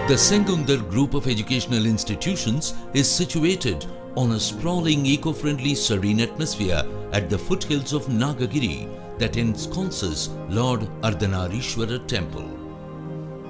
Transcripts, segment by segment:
The Sengundar Group of Educational Institutions is situated on a sprawling eco-friendly serene atmosphere at the foothills of Nagagiri that ensconces Lord Ardhanarishwara Temple.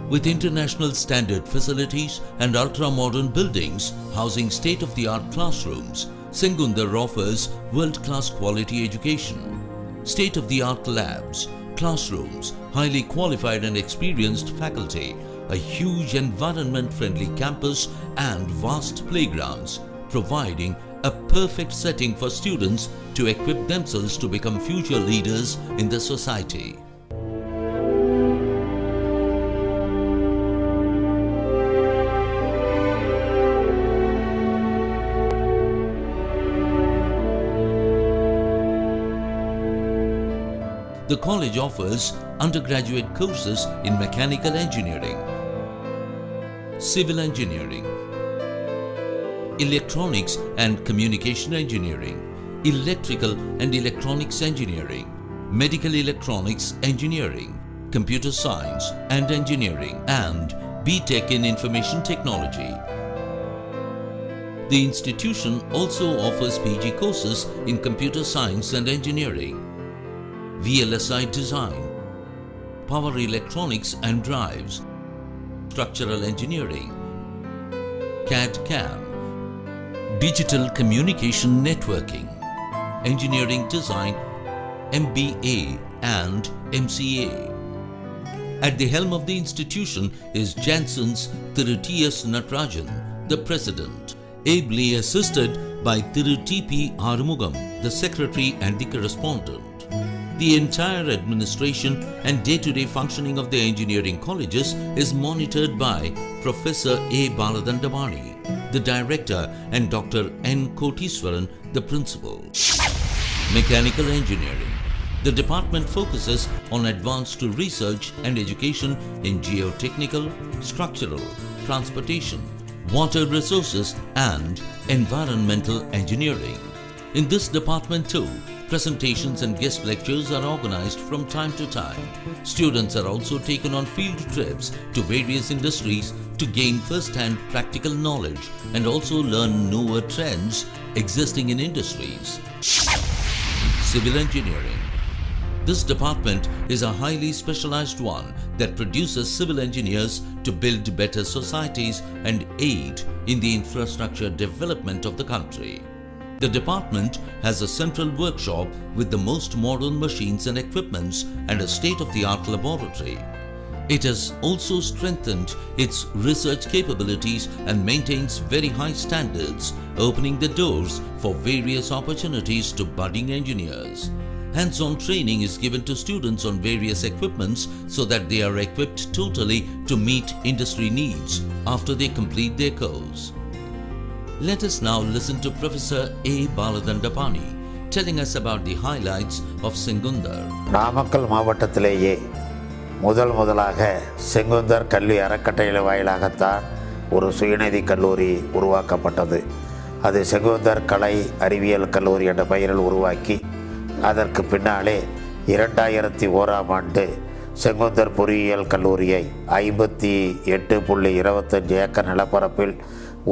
With international standard facilities and ultra-modern buildings housing state-of-the-art classrooms, Sengundar offers world-class quality education. State-of-the-art labs, classrooms, highly qualified and experienced faculty, a huge environment-friendly campus and vast playgrounds, providing a perfect setting for students to equip themselves to become future leaders in the society. The college offers undergraduate courses in mechanical engineering, civil engineering, electronics and communication engineering, electrical and electronics engineering, medical electronics engineering, computer science and engineering, and BTech in information technology. The institution also offers PG courses in computer science and engineering, VLSI design, power electronics and drives, structural engineering, CAD/CAM, digital communication networking, engineering design, MBA and MCA. At the helm of the institution is Jansen's Thiru T.S. Natarajan, the president, ably assisted by Thiru T.P. Arumugam, the secretary and the correspondent. The entire administration and day-to-day functioning of the engineering colleges is monitored by Professor A. Baladandapani, the director, and Dr. N. Koteeswaran, the principal. Mechanical engineering. The department focuses on advanced research and education in geotechnical, structural, transportation, water resources, and environmental engineering. In this department too, presentations and guest lectures are organized from time to time. Students are also taken on field trips to various industries to gain first-hand practical knowledge and also learn newer trends existing in industries. Civil engineering. This department is a highly specialized one that produces civil engineers to build better societies and aid in the infrastructure development of the country. The department has a central workshop with the most modern machines and equipments and a state-of-the-art laboratory. It has also strengthened its research capabilities and maintains very high standards, opening the doors for various opportunities to budding engineers. Hands-on training is given to students on various equipments so that they are equipped totally to meet industry needs after they complete their course. Let us now listen to Professor A. Baladandapani telling us about the highlights of Sengundar. Namakkal மாவட்டத்திலேயே முதலாக செங்குந்தர் கல்வி அறக்கட்டளை வாயிலாகத்தான் ஒரு சுயநிதி கல்லூரி உருவாக்கப்பட்டது. அது செங்குந்தர் கலை அறிவியல் கல்லூரி என்ற பெயரில் உருவாக்கி அதற்கு பின்னாலே 2001ஆம் ஆண்டு செங்குந்தர் பொறியியல் கல்லூரியை 58.25 ஏக்கர் நிலப்பரப்பில்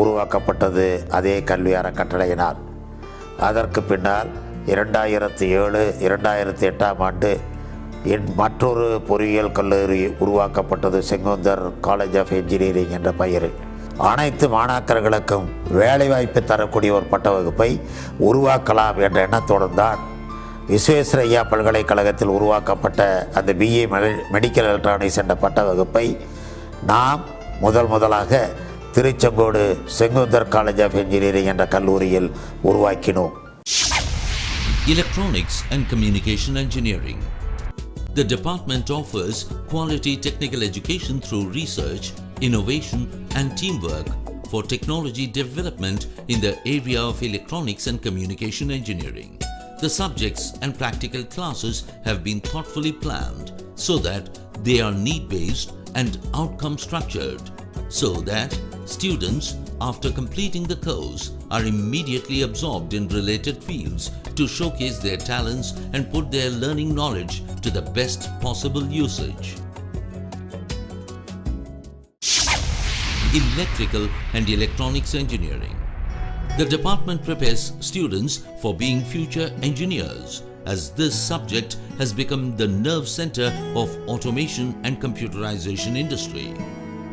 உருவாக்கப்பட்டது அதே கல்வி அறக்கட்டளையினால். அதற்கு பின்னால் 2007-2008ஆம் ஆண்டு மற்றொரு பொறியியல் கல்லூரி உருவாக்கப்பட்டது செங்குந்தர் காலேஜ் ஆஃப் என்ஜினியரிங் என்ற பெயரில். அனைத்து மாணாக்கர்களுக்கும் வேலைவாய்ப்பு தரக்கூடிய ஒரு பட்ட வகுப்பை உருவாக்கலாம் என்ற எண்ணத்துடன் தான் விஸ்வேஸ்வரய்யா பல்கலைக்கழகத்தில் உருவாக்கப்பட்ட அந்த BA மெடிக்கல் எலக்ட்ரானிக்ஸ் என்ற பட்ட வகுப்பை நாம் முதலாக Tiruchengode Sengunthar college of engineering என்ற கல்லூரியில் உருவாக்கினோம். Electronics and Communication Engineering. The department offers quality technical education through research, innovation and teamwork for technology development in the area of electronics and communication engineering. The subjects and practical classes have been thoughtfully planned so that they are need-based and outcome-structured, so that students, after completing the course, are immediately absorbed in related fields to showcase their talents and put their learning knowledge to the best possible usage. Electrical and Electronics Engineering. The department prepares students for being future engineers, as this subject has become the nerve center of automation and computerization industry.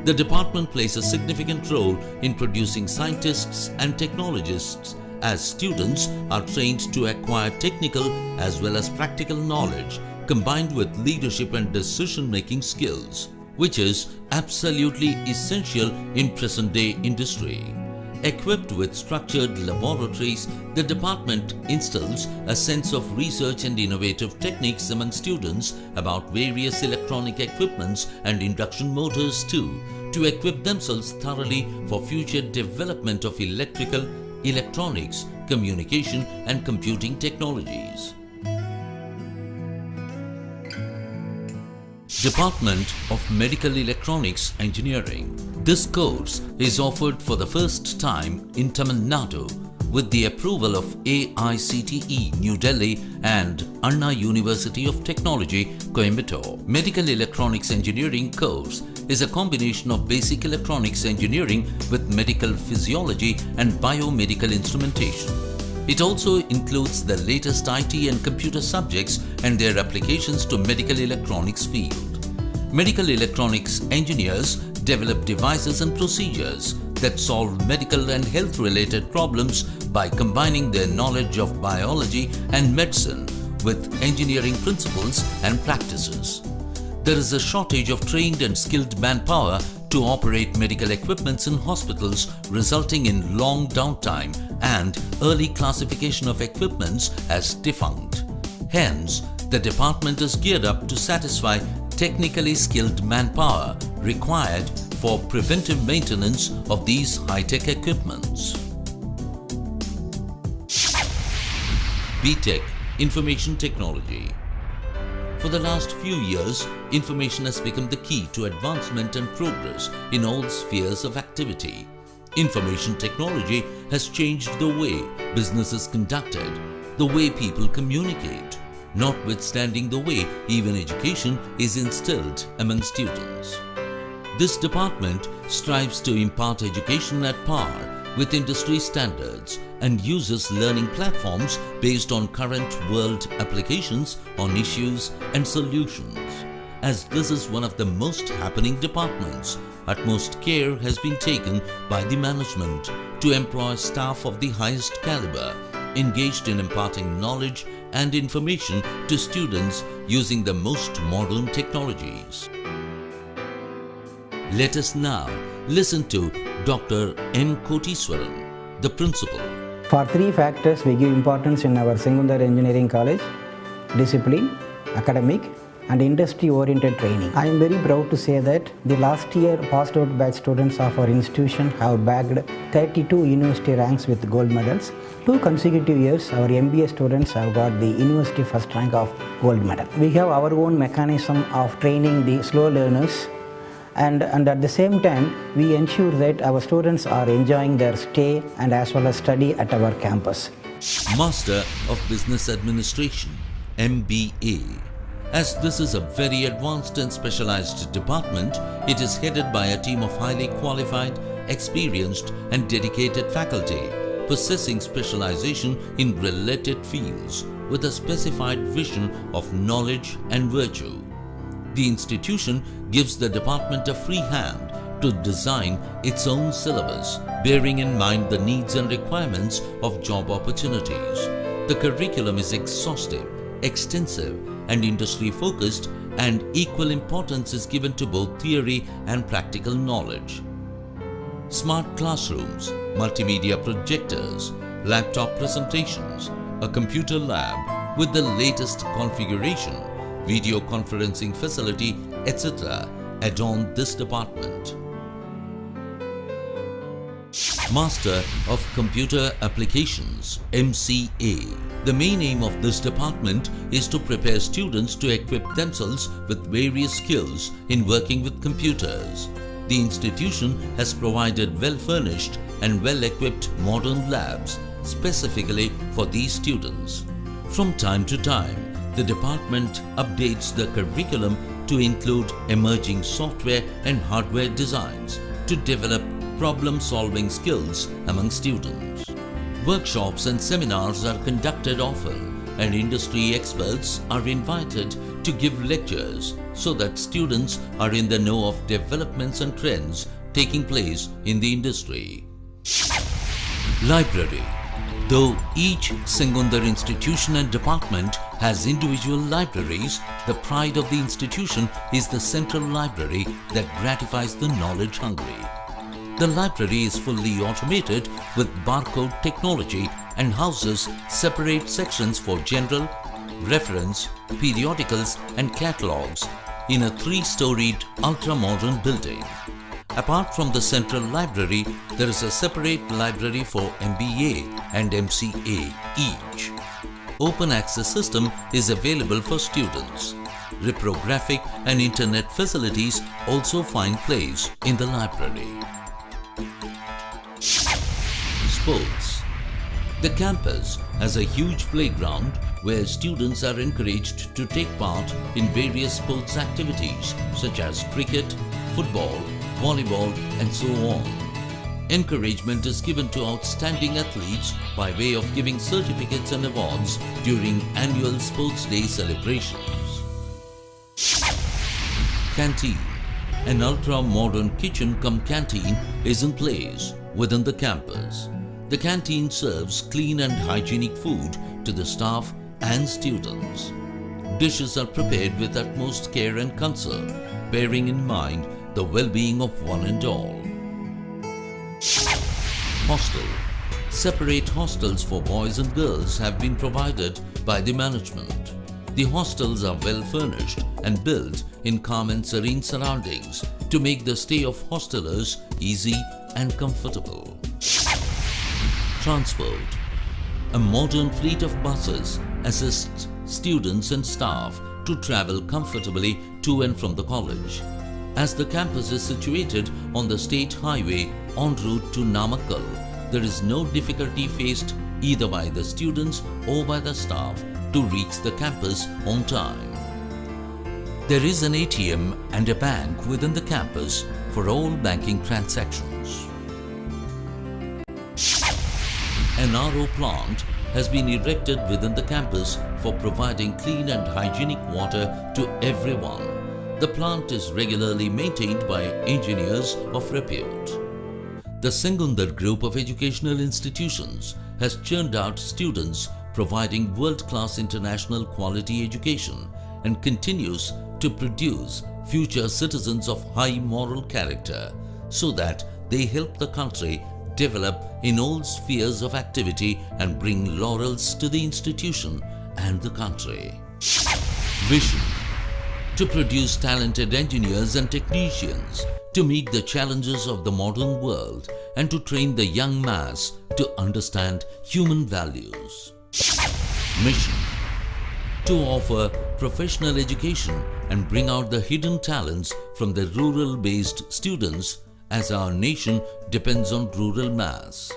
The department plays a significant role in producing scientists and technologists, as students are trained to acquire technical as well as practical knowledge combined with leadership and decision-making skills, which is absolutely essential in present-day industry. Equipped with structured laboratories, the department instills a sense of research and innovative techniques among students about various electronic equipments and induction motors too, to equip themselves thoroughly for future development of electrical, electronics, communication and computing technologies. Department of Medical Electronics Engineering. This course is offered for the first time in Tamil Nadu with the approval of AICTE New Delhi and Anna University of Technology, Coimbatore. Medical Electronics Engineering course is a combination of basic electronics engineering with medical physiology and biomedical instrumentation. It also includes the latest IT and computer subjects and their applications to medical electronics field. Medical electronics engineers develop devices and procedures that solve medical and health related problems by combining their knowledge of biology and medicine with engineering principles and practices. There is a shortage of trained and skilled manpower to operate medical equipments in hospitals, resulting in long downtime and early classification of equipments as defunct. Hence, the department is geared up to satisfy technically skilled manpower required for preventive maintenance of these high-tech equipments. BTech Information Technology. For the last few years, information has become the key to advancement and progress in all spheres of activity. Information technology has changed the way business is conducted, the way people communicate, notwithstanding the way even education is instilled among students. This department strives to impart education at par with industry standards and uses learning platforms based on current world applications on issues and solutions. As this is one of the most happening departments, utmost care has been taken by the management to employ staff of the highest caliber, engaged in imparting knowledge and information to students using the most modern technologies. Let us now listen to Dr. N. Koteeswaran, the principal. For three factors we give importance in our Sengundar Engineering College: discipline, academic and industry-oriented training. I am very proud to say that the last year passed out batch students of our institution have bagged 32 university ranks with gold medals. 2 consecutive years our MBA students have got the university first rank of gold medal. We have our own mechanism of training the slow learners, and at the same time we ensure that our students are enjoying their stay and as well as study at our campus. Master of Business Administration, MBA. As this is a very advanced and specialized department, it is headed by a team of highly qualified, experienced and dedicated faculty, possessing specialization in related fields with a specified vision of knowledge and virtue. The institution gives the department a free hand to design its own syllabus, bearing in mind the needs and requirements of job opportunities. The curriculum is exhaustive, extensive and industry-focused, and equal importance is given to both theory and practical knowledge. Smart classrooms, multimedia projectors, laptop presentations, a computer lab with the latest configuration, video conferencing facility, etc. adorn this department. Master of Computer Applications, MCA. The main aim of this department is to prepare students to equip themselves with various skills in working with computers. The institution has provided well-furnished and well-equipped modern labs specifically for these students. From time to time, the department updates the curriculum to include emerging software and hardware designs to develop problem-solving skills among students. Workshops and seminars are conducted often, and industry experts are invited to give lectures so that students are in the know of developments and trends taking place in the industry. Library. Though each Sengundar institution and department has individual libraries, the pride of the institution is the central library that gratifies the knowledge hungry. The library is fully automated with barcode technology and houses separate sections for general, reference, periodicals and catalogues in a 3-storied ultra-modern building. Apart from the central library, there is a separate library for MBA and MCA each. Open access system is available for students. Reprographic and internet facilities also find place in the library. Sports. The campus has a huge playground where students are encouraged to take part in various sports activities such as cricket, football, volleyball and so on. Encouragement is given to outstanding athletes by way of giving certificates and awards during annual Sports Day celebrations. Canteen. An ultra-modern kitchen cum canteen is in place within the campus. The canteen serves clean and hygienic food to the staff and students. Dishes are prepared with utmost care and concern, bearing in mind the well-being of one and all. Hostel. Separate hostels for boys and girls have been provided by the management. The hostels are well furnished and built in calm and serene surroundings to make the stay of hostelers easy and comfortable. Transport. A modern fleet of buses assists students and staff to travel comfortably to and from the college. As the campus is situated on the state highway en route to Namakkal, there is no difficulty faced either by the students or by the staff to reach the campus on time. There is an ATM and a bank within the campus for all banking transactions. An RO plant has been erected within the campus for providing clean and hygienic water to everyone. The plant is regularly maintained by engineers of repute. The Sengundar Group of Educational Institutions has churned out students providing world-class international quality education and continues to produce future citizens of high moral character so that they help the country develop in all spheres of activity and bring laurels to the institution and the country. Vision. To produce talented engineers and technicians to meet the challenges of the modern world and to train the young mass to understand human values. Mission. To offer professional education and bring out the hidden talents from the rural-based students as our nation depends on rural mass.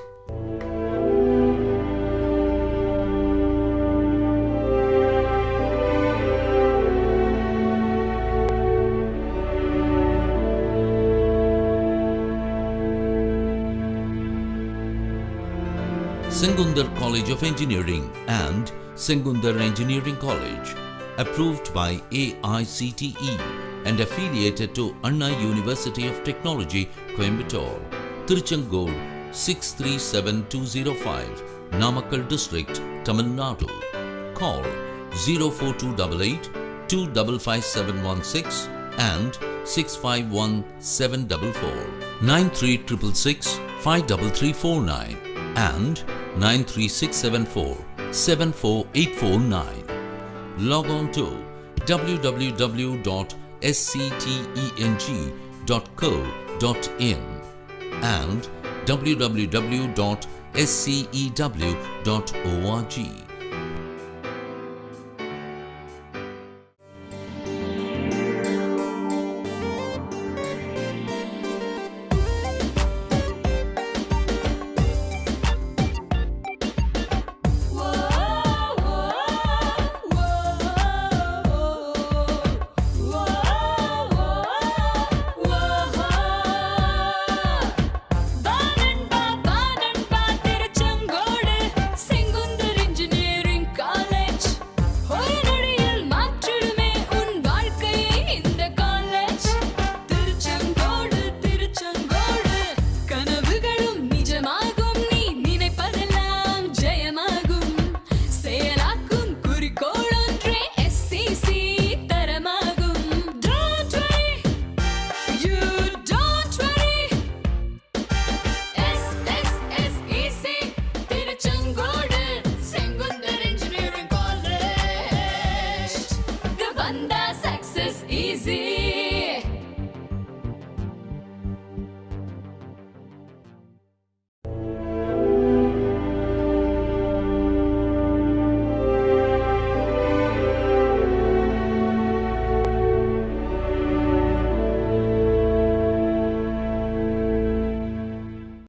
Sengundar College of Engineering and Sengundar Engineering College, approved by AICTE and affiliated to Anna University of Technology, Coimbatore, Tiruchengood 637205, Namakkal District, Tamil Nadu. Call 04288 255716 and 651744, 93666 53349 and 93674 74849. Log on to www.scteng.co.in and www.scew.org.